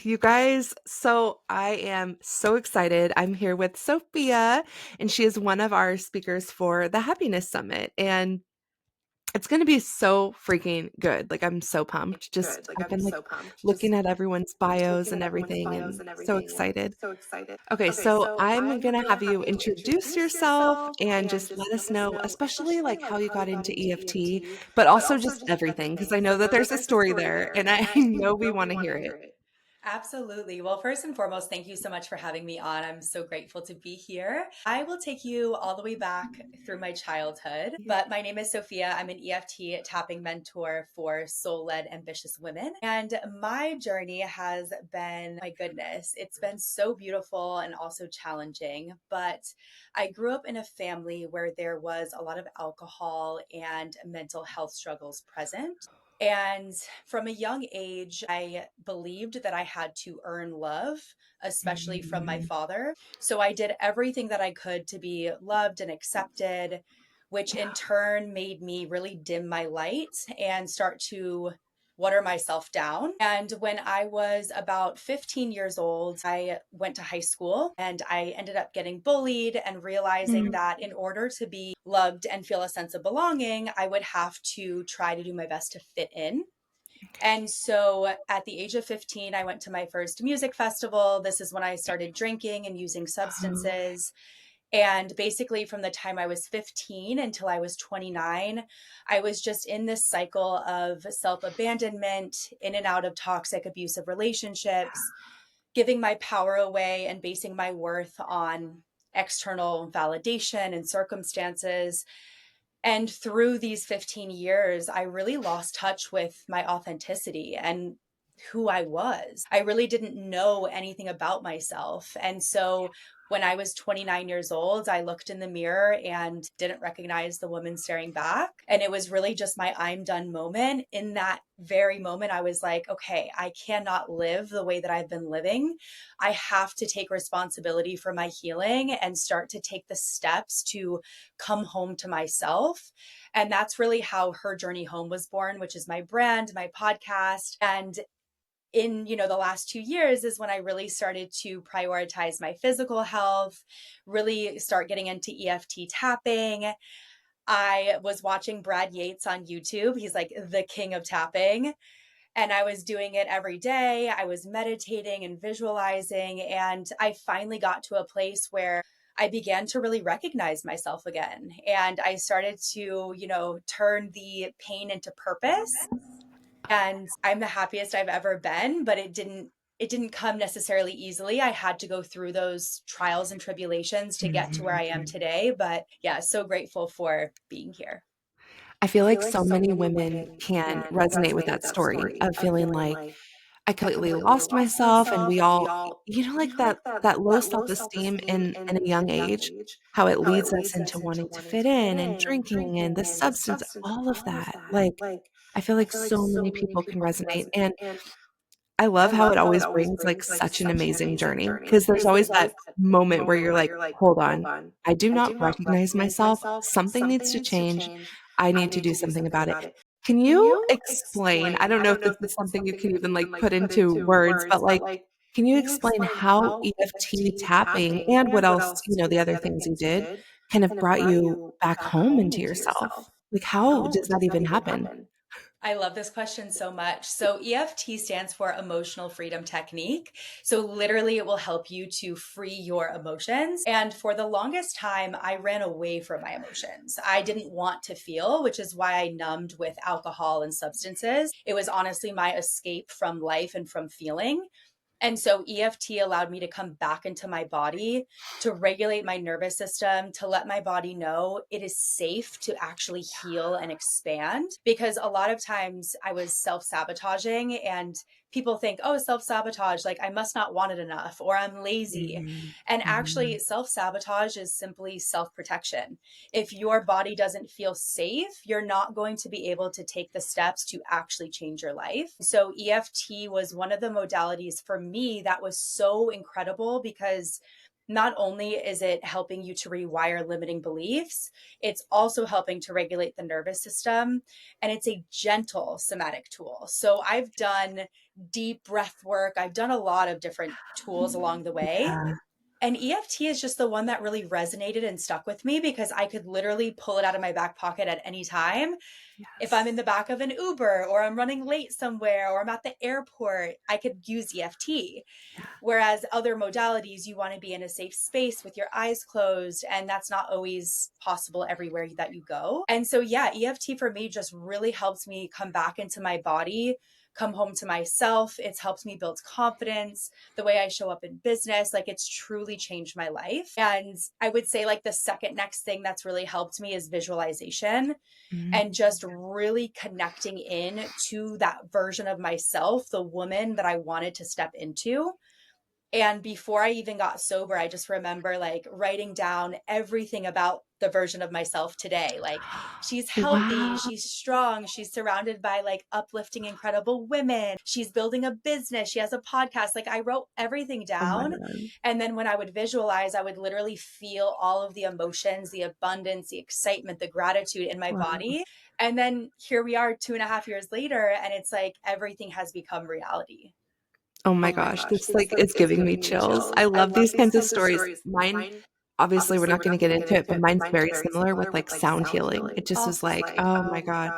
You guys, so I am so excited. I'm here with Sophia, and she is one of our speakers for the Happiness Summit. And it's going to be so freaking good. Like, I'm so pumped. I've been like looking at everyone's bios and everything, and so excited. Okay, so I'm going to have you introduce yourself and just let us know, especially like how you got into EFT, but also just everything, because I know that there's a story there, and I know we want to hear it. Absolutely. Well, first and foremost, thank you so much for having me on. I'm so grateful to be here. I will take you all the way back through my childhood, but my name is Sophia. I'm an EFT tapping mentor for soul led, ambitious women. And my journey has been, my goodness, it's been so beautiful and also challenging. But I grew up in a family where there was a lot of alcohol and mental health struggles present. And from a young age, I believed that I had to earn love, especially from my Mhm. father. So I did everything that I could to be loved and accepted, which in turn made me really dim my light and start to water myself down. And when I was about 15 years old, I went to high school and I ended up getting bullied and realizing Mm. that in order to be loved and feel a sense of belonging, I would have to try to do my best to fit in. And so at the age of 15, I went to my first music festival. This is when I started drinking and using Oh, substances. And basically, from the time I was 15 until I was 29, I was just in this cycle of self abandonment, in and out of toxic, abusive relationships, giving my power away and basing my worth on external validation and circumstances. And through these 15 years, I really lost touch with my authenticity and who I was. I really didn't know anything about myself. And so when I was 29 years old, I looked in the mirror and didn't recognize the woman staring back. And it was really just my I'm done moment. In that very moment, I was like, okay, I cannot live the way that I've been living. I have to take responsibility for my healing and start to take the steps to come home to myself. And that's really how Her Journey Home was born, which is my brand, my podcast. And in the last 2 years is when I really started to prioritize my physical health, really start getting into EFT tapping. I was watching Brad Yates on YouTube. He's like the king of tapping. And I was doing it every day. I was meditating and visualizing. And I finally got to a place where I began to really recognize myself again. And I started to, turn the pain into purpose. And I'm the happiest I've ever been, but it didn't come necessarily easily. I had to go through those trials and tribulations to get to where I am mhm. today. But yeah, so grateful for being here. I feel like so many women can resonate with that story of feeling like I completely lost myself, and we all, like that low self-esteem in a young age, how it leads us into wanting to fit in and drinking and the substance, all of that. Like, I feel like so many people can resonate, and I love how it always brings like such an amazing journey, because there's always that moment where you're like, hold on, I do not recognize myself. Something needs to change. I need to do something about it. Can you explain? I don't know if this is something you can even like put into words, but like, can you explain how EFT tapping and what else, the other things you did kind of brought you back home into yourself? Like, how does that even happen? I love this question so much. So, EFT stands for Emotional Freedom Technique. So, literally, it will help you to free your emotions. And for the longest time, I ran away from my emotions. I didn't want to feel, which is why I numbed with alcohol and substances. It was honestly my escape from life and from feeling. And so EFT allowed me to come back into my body, to regulate my nervous system, to let my body know it is safe to actually heal and expand. Because a lot of times I was self sabotaging, and people think, oh, self sabotage, like I must not want it enough or I'm lazy. Mhm, And actually, mhm. self sabotage is simply self protection. If your body doesn't feel safe, you're not going to be able to take the steps to actually change your life. So, EFT was one of the modalities for me that was so incredible, because not only is it helping you to rewire limiting beliefs, it's also helping to regulate the nervous system, and it's a gentle somatic tool. So I've done deep breath work. I've done a lot of different tools along the way. Yeah. And EFT is just the one that really resonated and stuck with me because I could literally pull it out of my back pocket at any time. If I'm in Yes. the back of an Uber or I'm running late somewhere or I'm at the airport, I could use EFT. Yeah. Whereas other modalities, you want to be in a safe space with your eyes closed, and that's not always possible everywhere that you go. And so, yeah, EFT for me just really helps me come back into my body, come home to myself. It's helped me build confidence, the way I show up in business. Like, it's truly changed my life. And I would say, like, the second next thing that's really helped me is visualization and Mhm. just really connecting in to that version of myself, the woman that I wanted to step into. And before I even got sober, I just remember like writing down everything about the version of myself today. Like, she's healthy, Wow. she's strong, she's surrounded by like uplifting, incredible women, she's building a business, she has a podcast. Like, I wrote everything Oh my down. God. And then when I would visualize, I would literally feel all of the emotions, the abundance, the excitement, the gratitude in my Wow. body. And then here we are 2.5 years later, and it's like everything has become reality. Oh my gosh, this, like, is giving me chills. I love these kinds of stories. Mine obviously, we're not gonna get into it, but mine's very similar with, like, sound healing. It just is like, oh my god.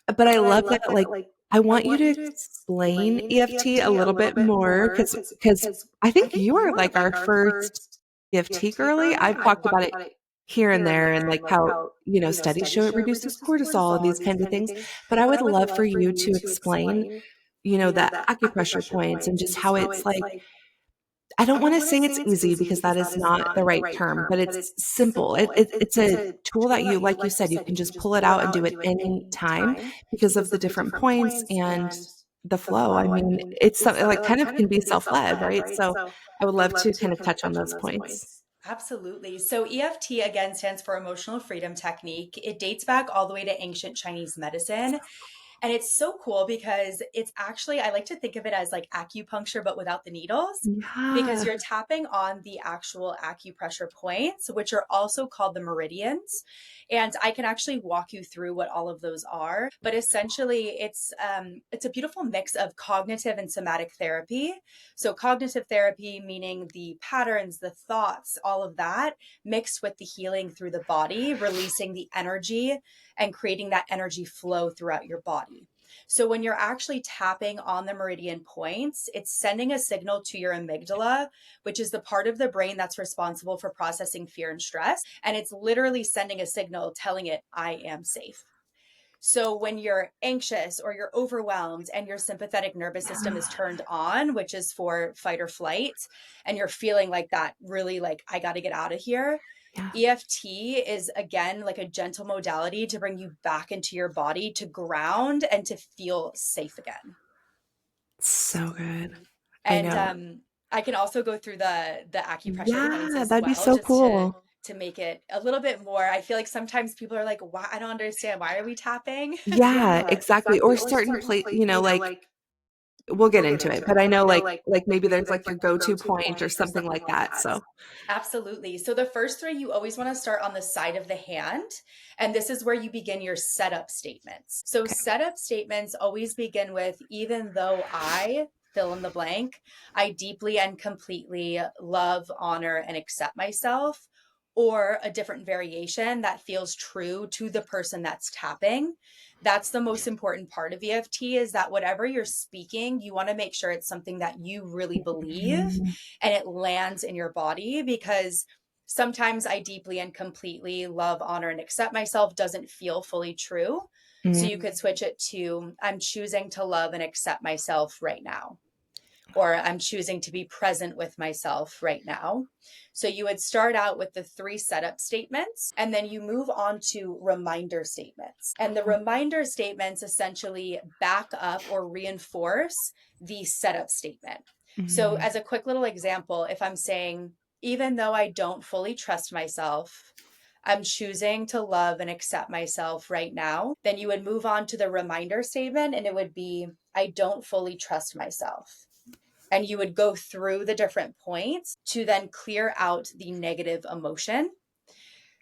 But I love that, like, I want you to explain EFT a little bit more because I think you are, like, our first EFT girly. I've talked about it here and there and, like, how, studies show it reduces cortisol and these kinds of things, but I would love for you to explain, the acupressure points and just how it's like I don't wanna say it's easy because that is not the right term, but it's simple. It's a tool that you like you said, you can just pull it out and do it any time because of the different points and the flow. I mean, it's something like kind of can be self-led, right? So I would love to kind of touch on those points. Absolutely. So EFT again stands for Emotional Freedom Technique. It dates back all the way to ancient Chinese medicine. And it's so cool because it's actually, I like to think of it as like acupuncture, but without the needles, because Yeah. you're tapping on the actual acupressure points, which are also called the meridians. And I can actually walk you through what all of those are. But essentially, it's a beautiful mix of cognitive and somatic therapy. So cognitive therapy, meaning the patterns, the thoughts, all of that, mixed with the healing through the body, releasing the energy and creating that energy flow throughout your body. So when you're actually tapping on the meridian points, it's sending a signal to your amygdala, which is the part of the brain that's responsible for processing fear and stress. And it's literally sending a signal telling it, I am safe. So when you're anxious or you're overwhelmed and your sympathetic nervous system is Yeah. turned on, which is for fight or flight, and you're feeling like that, really like, I got to get out of here, Yeah. EFT is again like a gentle modality to bring you back into your body to ground and to feel safe again. So good. I And know. I can also go through the acupressure points Yeah, as that'd be well, so just cool. to make it a little bit more. I feel like sometimes people are like, "Why? I don't understand. Why are we tapping?" Yeah, exactly, or certain like we'll get into it, but I know, like, maybe there's, like, your go-to point or something like that, so Absolutely. So the first three, you always want to start on the side of the hand. And this is where you begin your setup statements. So okay. setup statements always begin with, even though I fill in the blank, I deeply and completely love, honor, and accept myself. Or a different variation that feels true to the person that's tapping. That's the most important part of EFT is that whatever you're speaking, you want to make sure it's something that you really believe Mhm, and it lands in your body, because sometimes I deeply and completely love, honor, and accept myself doesn't feel fully true. So mhm. you could switch it to, I'm choosing to love and accept myself right now, or I'm choosing to be present with myself right now. So you would start out with the three setup statements, and then you move on to reminder statements. And the Oh, reminder statements essentially back up or reinforce the setup statement. So, mhm, as a quick little example, if I'm saying, even though I don't fully trust myself, I'm choosing to love and accept myself right now, then you would move on to the reminder statement, and it would be, I don't fully trust myself, and you would go through the different points to then clear out the negative emotion.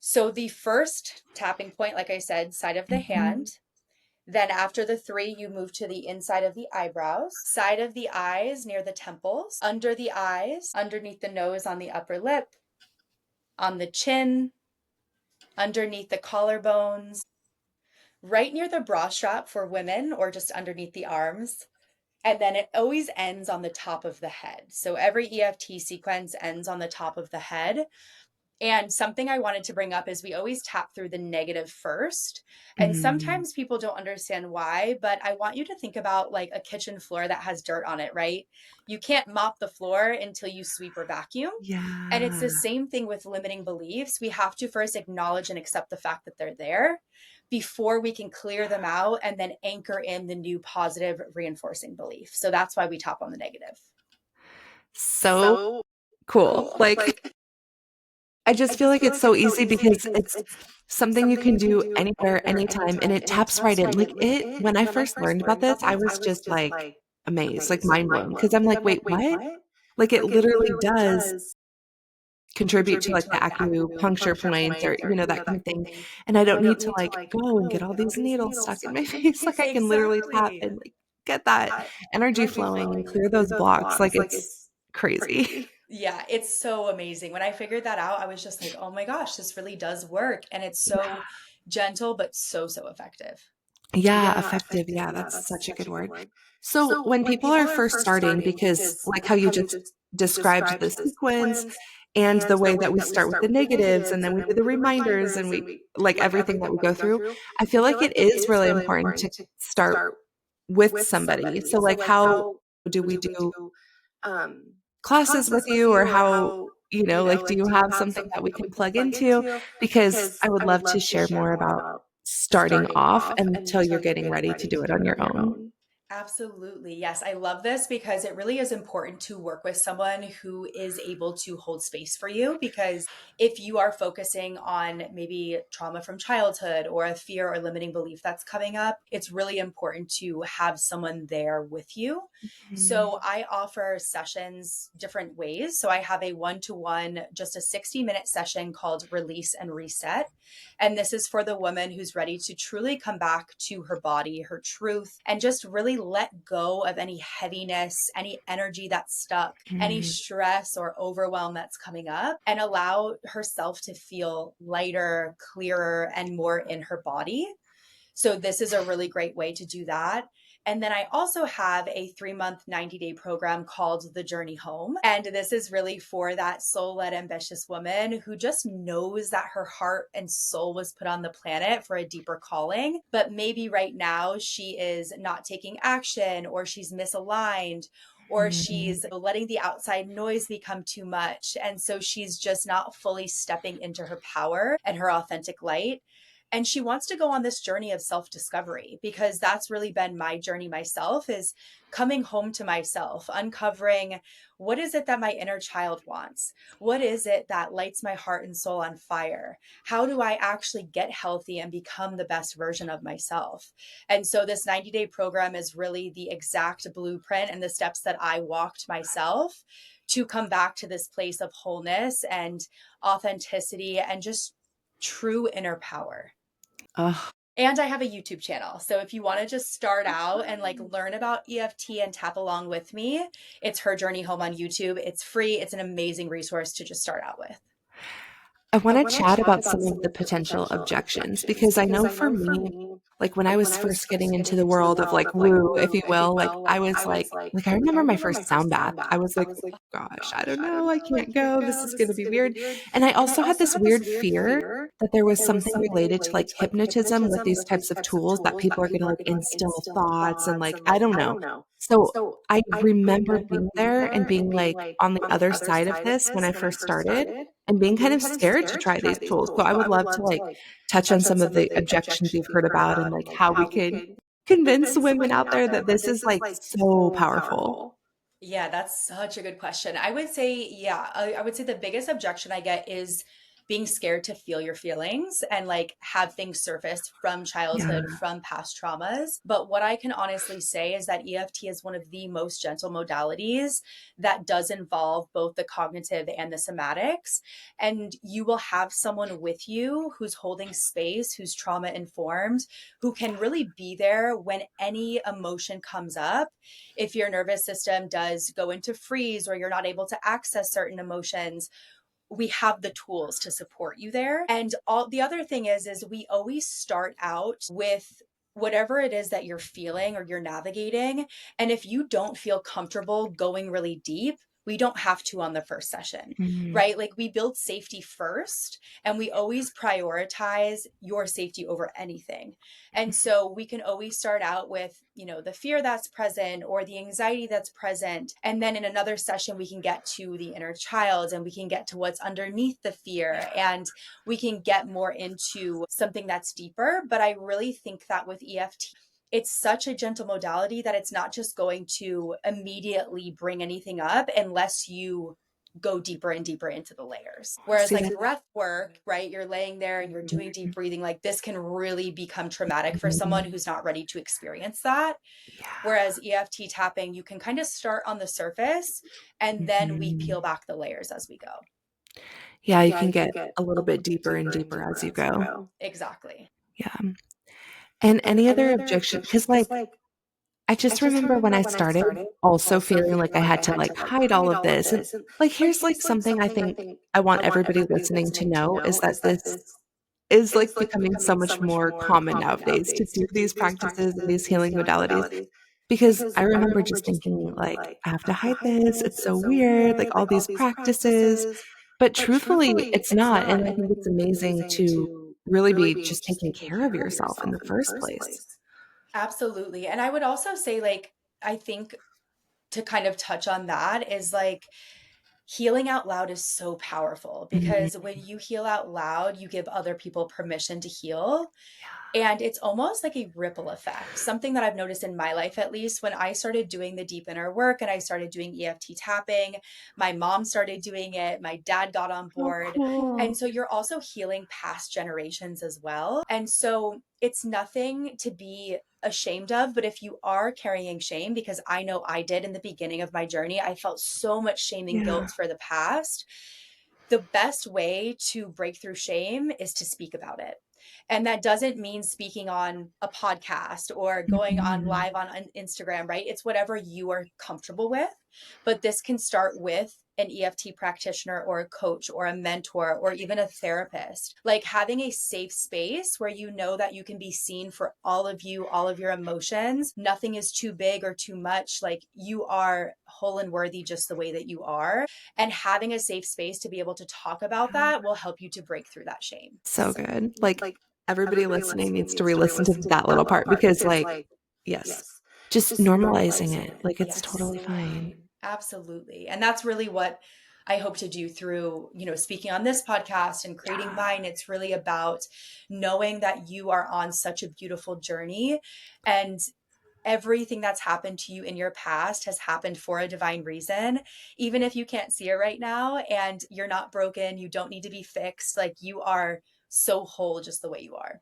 So the first tapping point, like I said, side of the mhm. hand, Then after the three, you move to the inside of the eyebrows, side of the eyes near the temples, under the eyes, underneath the nose on the upper lip, on the chin, underneath the collarbones, right near the bra strap for women or just underneath the arms. And then it always ends on the top of the head. So every EFT sequence ends on the top of the head. And something I wanted to bring up is we always tap through the negative first. And Mm. sometimes people don't understand why, but I want you to think about like a kitchen floor that has dirt on it, right? You can't mop the floor until you sweep or vacuum. And it's Yeah. the same thing with limiting beliefs. We have to first acknowledge and accept the fact that they're there before we can clear them out and then anchor in the new positive reinforcing belief. So that's why we tap on the negative. So cool. Like, I just feel like it's so easy because it's something you can do anywhere, anytime, and it taps right in. Like when I first learned about this, I was just like amazed, like mind blown, because I'm like, wait, what? Like it literally does contribute to like the acupuncture points or, that kind of thing. And I don't need to like go and get all these needles stuck in my face. Like I can literally tap Exactly. and like get that energy flowing and clear those blocks. Like it's crazy. Yeah, it's so amazing. When I figured that out, I was just like, oh my gosh, this really does work. And it's so gentle, but so, so effective. Yeah, effective. Yeah, that's such a good word. So when people are first starting, because like how you just described the sequence and the way that we start with the negatives and then we do the reminders and we like everything that we go through, I feel like it is really important to start with somebody. So like how do we do classes with you or how, like do you have something that we can plug into? Because I would love to share more about starting off until you're getting ready to do it on your own. Absolutely. Yes. I love this because it really is important to work with someone who is able to hold space for you. Because if you are focusing on maybe trauma from childhood or a fear or limiting belief that's coming up, it's really important to have someone there with you. Mm. So I offer sessions different ways. So I have a one-to-one, just a 60-minute session called Release and Reset. And this is for the woman who's ready to truly come back to her body, her truth, and just really let go of any heaviness, any energy that's stuck, any Mm. stress or overwhelm that's coming up, and allow herself to feel lighter, clearer, and more in her body. So this is a really great way to do that. And then I also have a 3-month, 90-day program called The Journey Home. And this is really for that soul led, ambitious woman who just knows that her heart and soul was put on the planet for a deeper calling. But maybe right now she is not taking action, or she's misaligned, or Mm. she's letting the outside noise become too much. And so she's just not fully stepping into her power and her authentic light. And she wants to go on this journey of self-discovery, because that's really been my journey myself, is coming home to myself, uncovering what is it that my inner child wants? What is it that lights my heart and soul on fire? How do I actually get healthy and become the best version of myself? And so this 90-day program is really the exact blueprint and the steps that I walked myself to come back to this place of wholeness and authenticity and just true inner power. Oh, And I have a YouTube channel. So if you want to just start out and like learn about EFT and tap along with me, it's Her Journey Home on YouTube. It's free. It's an amazing resource to just start out with. I want to chat about some of the potential objections because I know for me, like when I was first getting into the world of like woo, if you will, like I was like I remember my first sound bath. I was like, oh gosh, I don't know, I can't go. This is going to be weird. And I also had this weird fear that there was something related to like hypnotism with these types of tools that people are going to like instill thoughts and like I don't know. So I remember being there and being like on the other side of this when I first started and being kind of scared to try these tools. So I would love to like touch on some of the objections you've heard about and like how we could convince women out there that this is like so powerful. Yeah, that's such a good question. I would say, yeah, I would say the biggest objection I get is being scared to feel your feelings and like have things surface from Yeah. childhood, from past traumas. But what I can honestly say is that EFT is one of the most gentle modalities that does involve both the cognitive and the somatics. And you will have someone with you who's holding space, who's trauma informed, who can really be there when any emotion comes up. If your nervous system does go into freeze or you're not able to access certain emotions, we have the tools to support you there. And all the other thing is we always start out with whatever it is that you're feeling or you're navigating. And if you don't feel comfortable going really deep, we don't have to on the first session, Mhm. right? Like we build safety first and we always prioritize your safety over anything. And so we can always start out with, the fear that's present or the anxiety that's present. And then in another session, we can get to the inner child and we can get to what's underneath the fear and we can get more into something that's deeper. But I really think that with EFT, it's such a gentle modality that it's not just going to immediately bring anything up unless you go deeper and deeper into the layers. Whereas See like that? breath work, right? You're laying there and you're doing deep breathing. Like this can really become traumatic for someone Mhm. who's not ready to experience that. Yeah. Whereas EFT tapping, you can kind of start on the surface and then we Mhm. peel back the layers as we go. Yeah, you can get a little bit deeper and deeper as you go. Exactly. Yeah. And any other objection? Because, like, I just remember when I started also feeling like I had to, like, hide all of this, and, like, here's, like, something I think I want everybody listening to know is that this is, like, becoming so much more common nowadays to do these practices and these healing modalities, because I remember just thinking, like, "I have to hide this, it's so weird, like, all these practices," but truthfully, it's not, and I think it's amazing to really be just taking care of yourself in the first place. Absolutely. And I would also say, like, I think to kind of touch on that is like, healing out loud is so powerful Mhm. because when you heal out loud, you give other people permission to heal. And it's almost like a ripple effect. Something that I've noticed in my life, at least, when I started doing the deep inner work and I started doing EFT tapping, my mom started doing it, my dad got on Oh, board. And cool. so you're also healing past generations as well. And so it's nothing to be ashamed of, but if you are carrying shame, because I know I did in the beginning of my journey, I felt so much shame and Yeah. guilt for the past. The best way to break through shame is to speak about it. And that doesn't mean speaking on a podcast or going on Mhm. live on Instagram, right? It's whatever you are comfortable with. But this can start with an EFT practitioner or a coach or a mentor or even a therapist. Like having a safe space where you know that you can be seen for all of you, all of your emotions. Nothing is too big or too much. Like you are whole and worthy just the way that you are. And having a safe space to be able to talk about Yeah. that will help you to break through that shame. So good. Like, everybody listening needs to re-listen to that little part because, like, yes, just normalizing it, like, it's Yes. totally fine. Absolutely. And that's really what I hope to do through, speaking on this podcast and creating Yeah. mine. It's really about knowing that you are on such a beautiful journey and everything that's happened to you in your past has happened for a divine reason. Even if you can't see it right now and you're not broken, you don't need to be fixed. Like you are so whole just the way you are.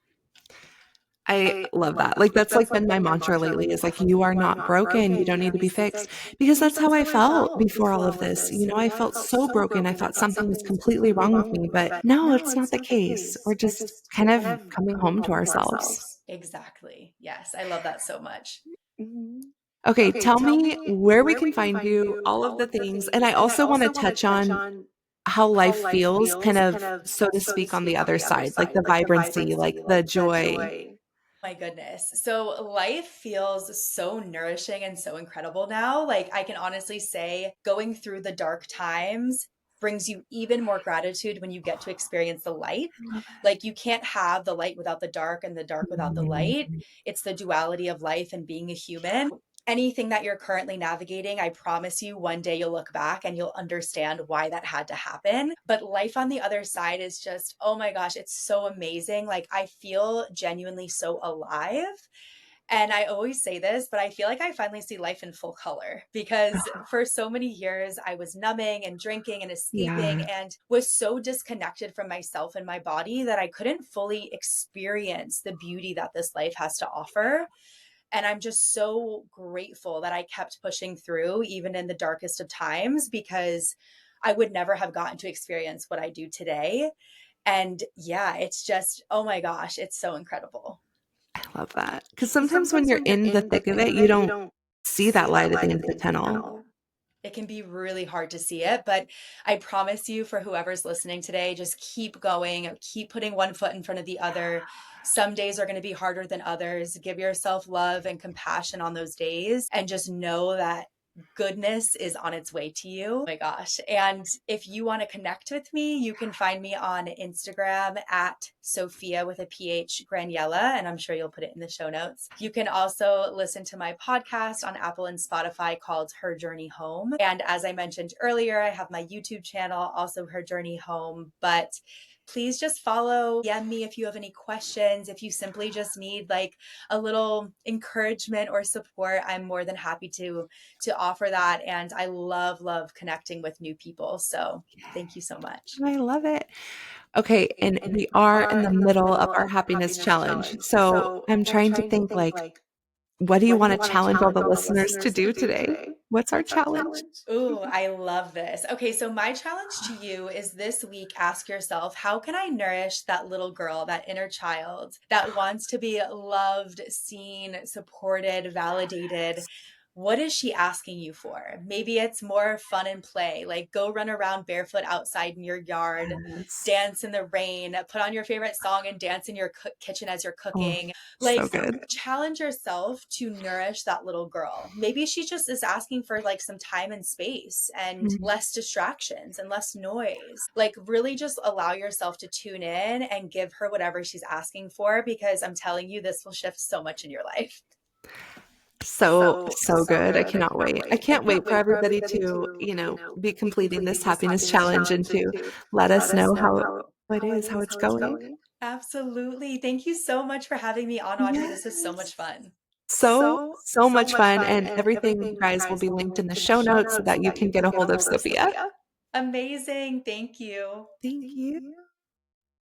I love that. Like, that's, like, been my mantra lately is, like, "You are not broken, you don't need to be fixed," because that's how I felt before all of this, I felt so broken, I thought something was completely wrong with me, but no, it's not the case. We're just kind of coming home to ourselves. Exactly. Yes. I love that so much. Okay, tell me where we can find you, all of the things, and I also wanna touch on how life feels kind of, so to speak, on the other side, like the vibrancy, like the joy. My goodness. So life feels so nourishing and so incredible now. Like I can honestly say going through the dark times brings you even more gratitude when you get to experience the light. I love Like you can't have the light without the dark and the dark without the light. it. It's the duality of life and being a human. Anything that you're currently navigating, I promise you one day you'll look back and you'll understand why that had to happen. But life on the other side is just, oh my gosh, it's so amazing. Like I feel genuinely so alive. And I always say this, but I feel like I finally see life in full color because for so many years I was numbing and drinking and escaping Yeah. and was so disconnected from myself and my body that I couldn't fully experience the beauty that this life has to offer. And I'm just so grateful that I kept pushing through, even in the darkest of times, because I would never have gotten to experience what I do today. And yeah, it's just, oh my gosh, it's so incredible. I love that. Because sometimes when you're in the thick of it, you don't see that light at the end of the tunnel. It can be really hard to see it, but I promise you, for whoever's listening today, just keep going, keep putting one foot in front of the other. Some days are going to be harder than others. Give yourself love and compassion on those days, and just know that goodness is on its way to you. Oh my gosh. And if you want to connect with me, you can find me on Instagram at Sophia with a PH Graniela, and I'm sure you'll put it in the show notes. You can also listen to my podcast on Apple and Spotify called Her Journey Home. And as I mentioned earlier, I have my YouTube channel, also Her Journey Home. But please just follow, DM me if you have any questions. If you simply just need like a little encouragement or support, I'm more than happy to offer that. And I love connecting with new people. So thank you so much. I love it. Okay, and we are in the middle of our happiness challenge. So I'm trying to think like, what do you want to challenge all the listeners to do today? What's our challenge? Ooh, I love this. Okay, so my challenge to you is this week ask yourself, how can I nourish that little girl, that inner child that wants to be loved, seen, supported, validated? What is she asking you for? Maybe it's more fun and play, like go run around barefoot outside in your yard, Yes. dance in the rain, put on your favorite song and dance in your kitchen as you're Oh, cooking. Like, so good. challenge yourself to nourish that little girl. Maybe she just is asking for like some time and space and Mm. less distractions and less noise. Like, really just allow yourself to tune in and give her whatever she's asking for, because I'm telling you, this will shift so much in your life. So good. I cannot wait. I can't wait for everybody to, be completing this happiness challenge and to let us know how it is, how it's going. Absolutely. Thank you so much for having me on, Audrey. This was so much Yes. fun. So much fun. And everything, guys, will be linked in the show notes so that you can get a hold of Sophia. Amazing. Thank you. Thank you.